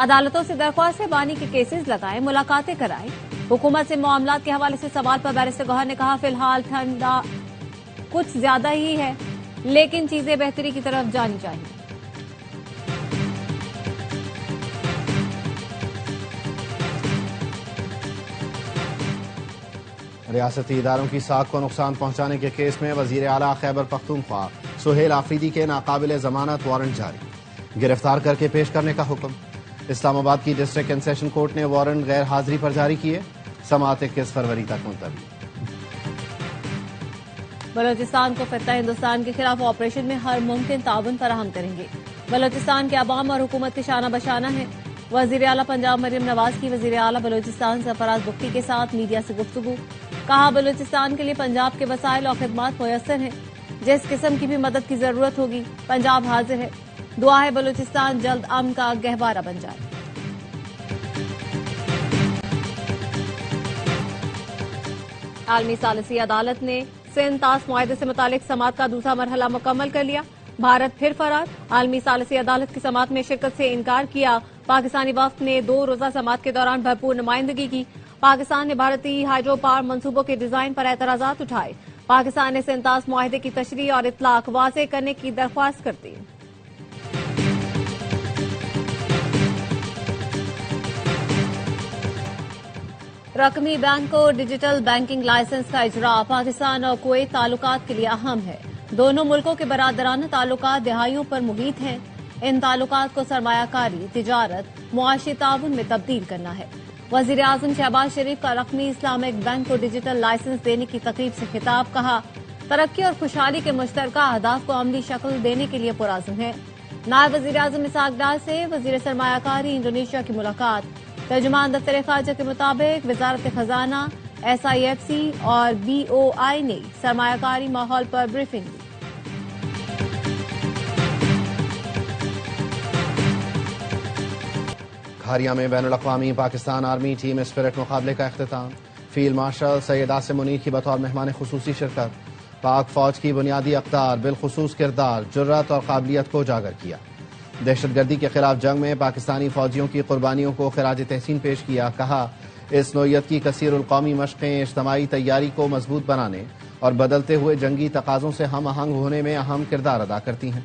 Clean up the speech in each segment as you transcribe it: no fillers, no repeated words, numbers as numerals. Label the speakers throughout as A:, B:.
A: عدالتوں سے درخواست ہے بانی کے کیسز لگائیں، ملاقاتیں کرائیں۔ حکومت سے معاملات کے حوالے سے سوال پر بیرسٹر گوہر نے کہا، فی الحال ٹھنڈا کچھ زیادہ ہی ہے لیکن چیزیں بہتری کی طرف جانی چاہیے۔
B: ریاستی اداروں کی ساکھ کو نقصان پہنچانے کے کیس میں وزیر اعلیٰ خیبر پختونخوا سہیل آفریدی کے ناقابل ضمانت وارنٹ جاری، گرفتار کر کے پیش کرنے کا حکم۔ اسلام آباد کی ڈسٹرکٹ اینڈ سیشن کورٹ نے وارنٹ غیر حاضری پر جاری کیے، سماعت 21 فروری تک ملتوی۔
A: بلوچستان کو فتح ہندوستان کے خلاف آپریشن میں ہر ممکن تعاون فراہم کریں گے۔ بلوچستان کے عوام اور حکومت کے شانہ بشانہ ہیں۔ وزیر اعلیٰ پنجاب مریم نواز کی وزیر اعلیٰ بلوچستان سرفراز بگٹی کے ساتھ میڈیا سے گفتگو، کہا بلوچستان کے لیے پنجاب کے وسائل اور خدمات میسر ہیں، جس قسم کی بھی مدد کی ضرورت ہوگی پنجاب حاضر ہے، دعا ہے بلوچستان جلد امن کا گہوارہ بن جائے۔ عالمی ثالثی عدالت نے سندھ طاس معاہدے سے متعلق سماعت کا دوسرا مرحلہ مکمل کر لیا، بھارت پھر فرار، عالمی ثالثی عدالت کی سماعت میں شرکت سے انکار کیا۔ پاکستانی وفد نے 2 روزہ سماعت کے دوران بھرپور نمائندگی کی۔ پاکستان نے بھارتی ہائیڈرو پاور منصوبوں کے ڈیزائن پر اعتراضات اٹھائے۔ پاکستان نے سندھ طاس معاہدے کی تشریح اور اطلاق واضح کرنے کی درخواست کر دی۔ رقمی بینک کو ڈیجیٹل بینکنگ لائسنس کا اجراء پاکستان اور کویت تعلقات کے لیے اہم ہے۔ دونوں ملکوں کے برادرانہ تعلقات دہائیوں پر محیط ہیں۔ ان تعلقات کو سرمایہ کاری، تجارت، معاشی تعاون میں تبدیل کرنا ہے۔ وزیر اعظم شہباز شریف کا رقمی اسلامک بینک کو ڈیجیٹل لائسنس دینے کی تقریب سے خطاب، کہا ترقی اور خوشحالی کے مشترکہ اہداف کو عملی شکل دینے کے لیے پرعزم ہے۔ نائب وزیر اعظم اسحاق ڈار سے وزیر سرمایہ کاری انڈونیشیا کی ملاقات، ترجمان دفتر خارجہ کے مطابق وزارت خزانہ، SIFC اور BOI نے سرمایہ کاری ماحول پر بریفنگ دی۔
B: کھاریا میں بین الاقوامی پاکستان آرمی ٹیم اسپرٹ مقابلے کا اختتام، فیلڈ مارشل سید عاصم منیر کی بطور مہمان خصوصی شرکت، پاک فوج کی بنیادی اقدار بالخصوص کردار، جرات اور قابلیت کو اجاگر کیا، دہشت گردی کے خلاف جنگ میں پاکستانی فوجیوں کی قربانیوں کو خراج تحسین پیش کیا، کہا اس نوعیت کی کثیر القومی مشقیں اجتماعی تیاری کو مضبوط بنانے اور بدلتے ہوئے جنگی تقاضوں سے ہم آہنگ ہونے میں اہم کردار ادا کرتی ہیں۔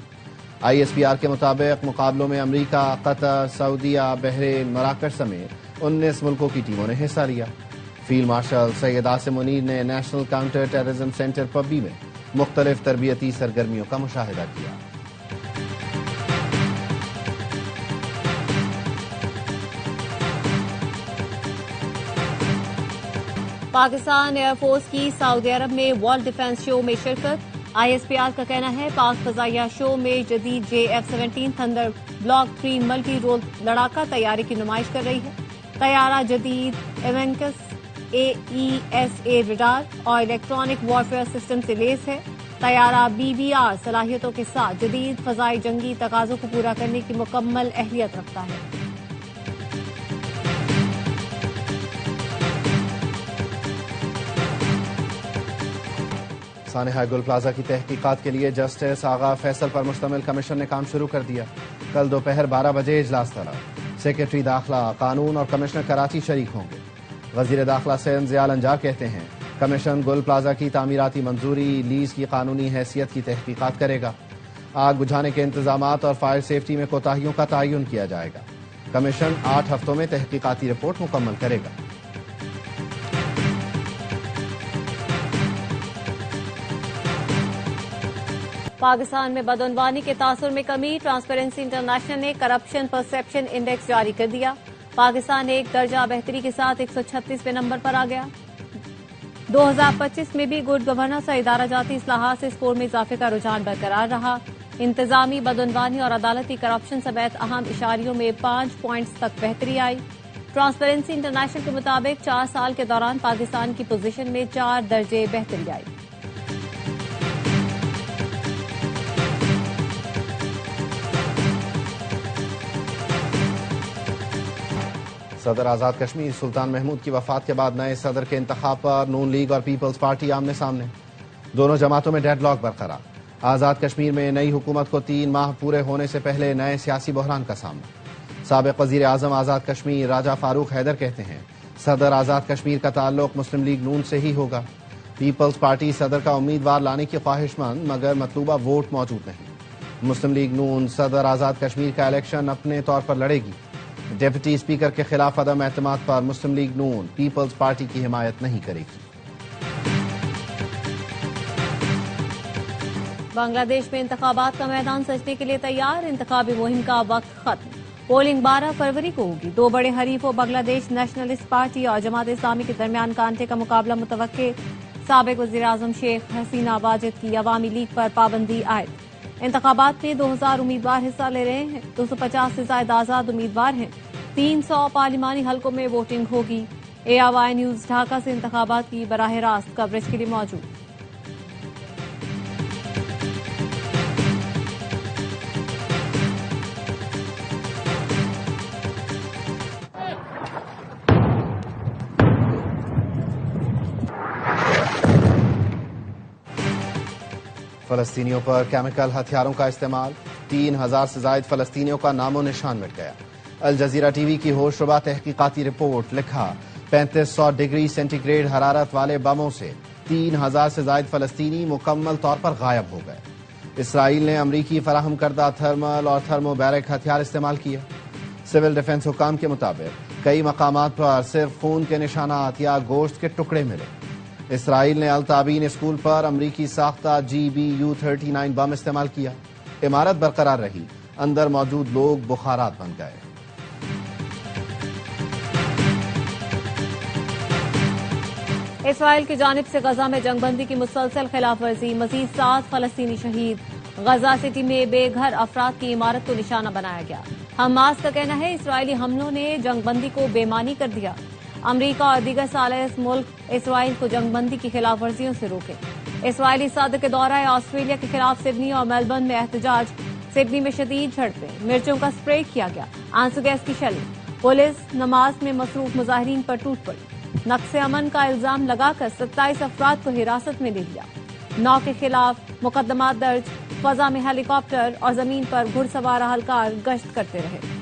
B: ISPR کے مطابق مقابلوں میں امریکہ، قطر، سعودیہ، بحرین، مراکش سمیت 19 ملکوں کی ٹیموں نے حصہ لیا۔ فیلڈ مارشل سید عاصم منیر نے national counter terrorism centre Pabbi میں مختلف تربیتی سرگرمیوں کا مشاہدہ کیا۔
A: پاکستان ایئر فورس کی سعودی عرب میں ورلڈ ڈیفنس شو میں شرکت، ISPR کا کہنا ہے پاک فضائیہ شو میں جدید JF-17 Thunder block 3 multi role لڑاکا تیاری کی نمائش کر رہی ہے۔ طیارہ جدید ایونکس AESA ریڈار اور الیکٹرانک وارفیئر سسٹم سے لیس ہے۔ طیارہ BBR صلاحیتوں کے ساتھ جدید فضائی جنگی تقاضوں کو پورا کرنے کی مکمل اہلیت رکھتا ہے۔
B: سانحہ گل پلازا کی تحقیقات کے لیے جسٹس آغا فیصل پر مشتمل کمیشن نے کام شروع کر دیا۔ کل دوپہر 12 بجے اجلاس طلب، سیکرٹری داخلہ، قانون اور کمشنر کراچی شریک ہوں گے۔ وزیر داخلہ سندھ ضیاء الانجار کہتے ہیں کمیشن گل پلازا کی تعمیراتی منظوری، لیز کی قانونی حیثیت کی تحقیقات کرے گا۔ آگ بجھانے کے انتظامات اور فائر سیفٹی میں کوتاہیوں کا تعین کیا جائے گا۔ کمیشن 8 ہفتوں میں تحقیقاتی رپورٹ مکمل کرے گا۔
A: پاکستان میں بدعنوانی کے تاثر میں کمی، ٹرانسپیرنسی انٹرنیشنل نے کرپشن پرسپشن انڈیکس جاری کر دیا۔ پاکستان 1 درجہ بہتری کے ساتھ 136ویں نمبر پر آ گیا۔ 2025 میں بھی گڈ گورننس اور ادارہ جاتی اصلاحات سے اسکور میں اضافے کا رجحان برقرار رہا۔ انتظامی بدعنوانی اور عدالتی کرپشن سمیت اہم اشاریوں میں 5 پوائنٹس تک بہتری آئی۔ ٹرانسپیرنسی انٹرنیشنل کے مطابق 4 سال کے دوران پاکستان کی پوزیشن میں 4 درجے بہتری آئی۔
B: صدر آزاد کشمیر سلطان محمود کی وفات کے بعد نئے صدر کے انتخاب پر نون لیگ اور پیپلز پارٹی آمنے سامنے، دونوں جماعتوں میں ڈیڈ لاک برقرار۔ آزاد کشمیر میں نئی حکومت کو 3 ماہ پورے ہونے سے پہلے نئے سیاسی بحران کا سامنا۔ سابق وزیر اعظم آزاد کشمیر راجہ فاروق حیدر کہتے ہیں صدر آزاد کشمیر کا تعلق مسلم لیگ نون سے ہی ہوگا۔ پیپلز پارٹی صدر کا امیدوار لانے کی خواہش مند مگر مطلوبہ ووٹ موجود نہیں۔ مسلم لیگ نون صدر آزاد کشمیر کا الیکشن اپنے طور پر لڑے گی۔ ڈپٹی اسپیکر کے خلاف عدم اعتماد پر مسلم لیگ نون پیپلز پارٹی کی حمایت نہیں کرے گی۔
A: بنگلہ دیش میں انتخابات کا میدان سجنے کے لیے تیار، انتخابی مہم کا وقت ختم۔ پولنگ 12 فروری کو ہوگی۔ دو بڑے حریفوں بنگلہ دیش نیشنلسٹ پارٹی اور جماعت اسلامی کے درمیان کانٹے کا مقابلہ متوقع۔ سابق وزیر اعظم شیخ حسینہ واجد کی عوامی لیگ پر پابندی عائد۔ انتخابات میں 2000 امیدوار حصہ لے رہے ہیں، 250 سے زائد آزاد امیدوار ہیں، 300 پارلیمانی حلقوں میں ووٹنگ ہوگی۔ ARY نیوز ڈھاکہ سے انتخابات کی براہ راست کوریج کے لیے موجود۔
B: فلسطینیوں پر کیمیکل ہتھیاروں کا استعمال، 3000 سے زائد فلسطینیوں کا نام و نشان مٹ گیا۔ الجزیرہ ٹی وی کی ہوش ربا تحقیقاتی رپورٹ، لکھا 3500 ڈگری سینٹی گریڈ حرارت والے بموں سے 3000 سے زائد فلسطینی مکمل طور پر غائب ہو گئے۔ اسرائیل نے امریکی فراہم کردہ تھرمل اور تھرمو بیرک ہتھیار استعمال کیے۔ سول ڈیفنس حکام کے مطابق کئی مقامات پر صرف خون کے نشانات یا گوشت کے ٹکڑے ملے۔ اسرائیل نے التابین اسکول پر امریکی ساختہ GBU-39 بم استعمال کیا۔ عمارت برقرار رہی، اندر موجود لوگ بخارات بن گئے۔
A: اسرائیل کی جانب سے غزہ میں جنگ بندی کی مسلسل خلاف ورزی، مزید 7 فلسطینی شہید۔ غزہ سٹی میں بے گھر افراد کی عمارت کو نشانہ بنایا گیا۔ حماس کا کہنا ہے اسرائیلی حملوں نے جنگ بندی کو بے معنی کر دیا۔ امریکہ اور دیگر ثالث ملک اسرائیل کو جنگ بندی کی خلاف ورزیوں سے روکے۔ اسرائیلی صدر کے دورہ آسٹریلیا کے خلاف سڈنی اور میلبرن میں احتجاج، سڈنی میں شدید جھڑپیں، مرچوں کا اسپرے کیا گیا، آنسو گیس کی شیلنگ، پولیس نماز میں مصروف مظاہرین پر ٹوٹ پڑی، نقص امن کا الزام لگا کر 27 افراد کو حراست میں لے لیا، 9 کے خلاف مقدمات درج، فضا میں ہیلی کاپٹر اور زمین پر گھڑ سوار اہلکار گشت کرتے رہے۔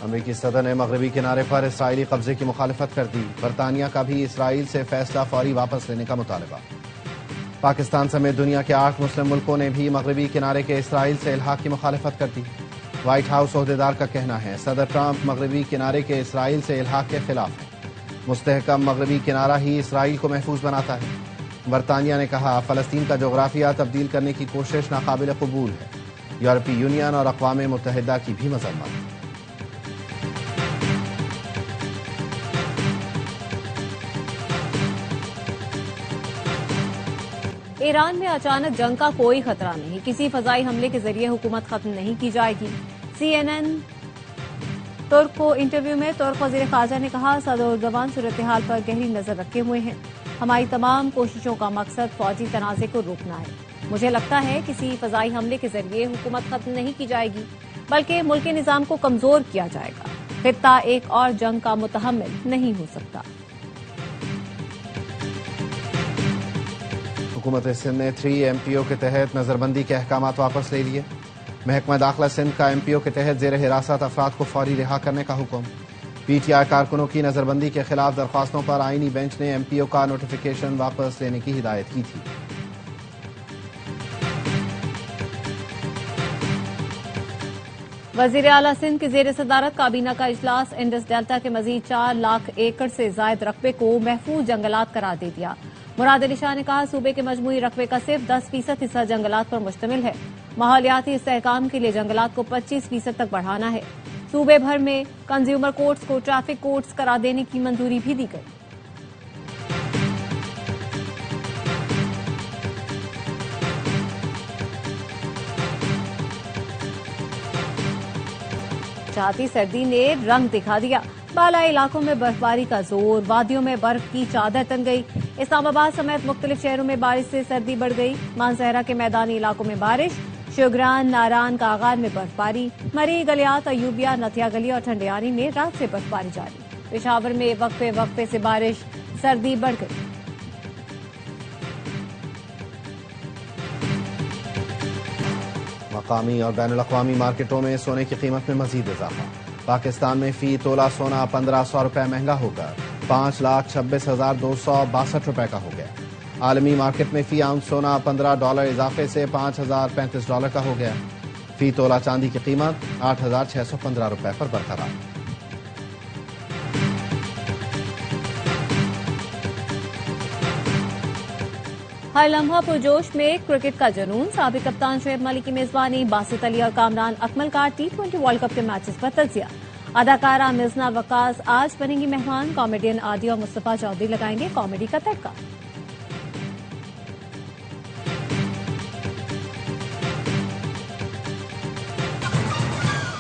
B: امریکی صدر نے مغربی کنارے پر اسرائیلی قبضے کی مخالفت کر دی۔ برطانیہ کا بھی اسرائیل سے فیصلہ فوری واپس لینے کا مطالبہ۔ پاکستان سمیت دنیا کے 8 مسلم ملکوں نے بھی مغربی کنارے کے اسرائیل سے الحاق کی مخالفت کر دی۔ وائٹ ہاؤس عہدیدار کا کہنا ہے صدر ٹرمپ مغربی کنارے کے اسرائیل سے الحاق کے خلاف ہیں۔ مستحکم مغربی کنارہ ہی اسرائیل کو محفوظ بناتا ہے۔ برطانیہ نے کہا فلسطین کا جغرافیہ تبدیل کرنے کی کوشش ناقابل قبول ہے۔ یورپی یونین اور اقوام متحدہ کی بھی مذمت۔
A: ایران میں اچانک جنگ کا کوئی خطرہ نہیں، کسی فضائی حملے کے ذریعے حکومت ختم نہیں کی جائے گی۔ CNN ترک کو انٹرویو میں ترک وزیر خارجہ نے کہا صدر اردوان صورتحال پر گہری نظر رکھے ہوئے ہیں، ہماری تمام کوششوں کا مقصد فوجی تنازع کو روکنا ہے۔ مجھے لگتا ہے کسی فضائی حملے کے ذریعے حکومت ختم نہیں کی جائے گی بلکہ ملکی نظام کو کمزور کیا جائے گا۔ خطہ ایک اور جنگ کا متحمل نہیں ہو سکتا۔
B: حکومت سندھ نے 3 MPO کے تحت نظر بندی کے احکامات واپس لے لیے۔ محکمہ داخلہ سندھ کا MPO کے تحت زیر حراست افراد کو فوری رہا کرنے کا حکم۔ PTI کارکنوں کی نظر بندی کے خلاف درخواستوں پر آئینی بینچ نے MPO کا نوٹیفیکیشن واپس لینے کی ہدایت کی تھی۔
A: وزیر اعلیٰ سندھ کی زیر صدارت کابینہ کا اجلاس، انڈس ڈیلٹا کے مزید 4 لاکھ ایکڑ سے زائد رقبے کو محفوظ جنگلات قرار دے دیا۔ مراد علی شاہ نے کہا صوبے کے مجموعی رقبے کا صرف 10% حصہ جنگلات پر مشتمل ہے، ماحولیاتی استحکام کے لیے جنگلات کو 25% تک بڑھانا ہے۔ صوبے بھر میں کنزیومر کورٹس کو ٹریفک کورٹس قرار دینے کی منظوری بھی دی گئی۔ چاہتی سردی نے رنگ دکھا دیا، بالائی علاقوں میں برفباری کا زور، وادیوں میں برف کی چادر تن گئی۔ اسلام آباد سمیت مختلف شہروں میں بارش سے سردی بڑھ گئی۔ مانسہرہ کے میدانی علاقوں میں بارش، شوگران، ناران، کاغان میں برفباری، مری، گلیات، ایوبیا، نتیا گلی اور ٹھنڈیانی میں رات سے برفباری جاری۔ پشاور میں وقفے وقفے سے بارش، سردی بڑھ گئی۔
B: مقامی اور بین الاقوامی مارکیٹوں میں سونے کی قیمت میں مزید اضافہ. پاکستان میں فی تولہ سونا 1500 روپے مہنگا ہو کر 5,26,262 روپے کا ہو گیا. عالمی مارکیٹ میں فی آؤنس سونا $15 اضافے سے $5,035 کا ہو گیا. فی تولہ چاندی کی قیمت 8,615 روپے پر برقرار.
A: ہر لمحہ پرجوش میں کرکٹ کا جنون. سابق کپتان شعیب ملک کی میزبانی. باسط علی اور کامران اکمل کا T20 ورلڈ کپ کے میچز پر تجزیہ. اداکارہ مزنہ وقاص آج بنیں گی مہمان. کامیڈین عادی اور مصطفیٰ چودھری لگائیں گے کامیڈی کا تڑکا.